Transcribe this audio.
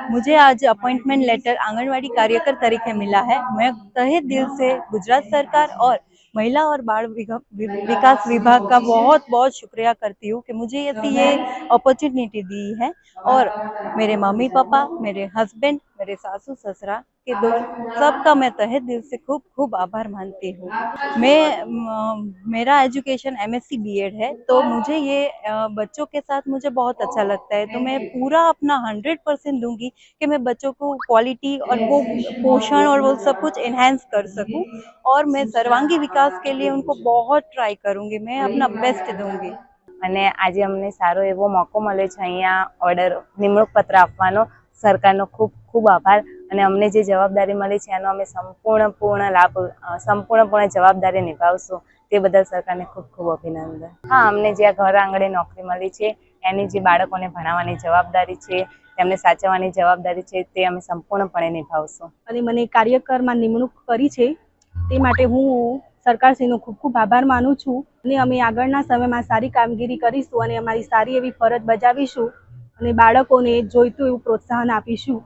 मुझे आज appointment letter anganwadi कार्यकर तरीके मिला है। मैं तहे दिल से गुजरात सरकार और महिला और बाल विकास विभाग का बहुत बहुत शुक्रिया करती हूँ कि मुझे ये अपॉर्चुनिटी दी है। और मेरे मम्मी पापा, मेरे हस्बैंड, मेरे सासू ससुरा के दो सबका मैं तहे दिल से खूब खूब आभार मानती हूँ। मेरा एजुकेशन एमएससी बीएड है, तो मुझे ये बच्चों के साथ मुझे बहुत अच्छा लगता है। तो मैं पूरा अपना 100% दूंगी कि मैं बच्चों को क्वालिटी और वो पोषण और वो सब कुछ एनहांस कर सकूं। और मैं सर्वांगी विकास के लिए उनको बहुत ट्राई करूंगी। मैं अपना बेस्ट दूंगी। અને આજે અમને સારો એવો મોકો મળ્યો છે અહીંયા ઓર્ડર નિમણૂક પત્ર આપવાનો. સરકારનો ખૂબ ખૂબ આભાર. અને અમને જે જવાબદારી મળી છે એનો અમે સંપૂર્ણપણે જવાબદારી નિભાવશું. તે બદલ સરકારને ખૂબ ખૂબ અભિનંદન. હા, અમને જે આ ઘર આંગણે નોકરી મળી છે એની જે બાળકોને ભણાવવાની જવાબદારી છે, તેમને સાચવવાની જવાબદારી છે, તે અમે સંપૂર્ણપણે નિભાવશું. અને મને કાર્યકરમાં નિમણૂક કરી છે તે માટે હું સરકારશ્રીનો ખૂબ ખૂબ આભાર માનું છું. અને અમે આગળના સમયમાં સારી કામગીરી કરીશું અને અમારી સારી એવી ફરજ બજાવીશું અને બાળકોને જોઈતું એવું પ્રોત્સાહન આપીશું.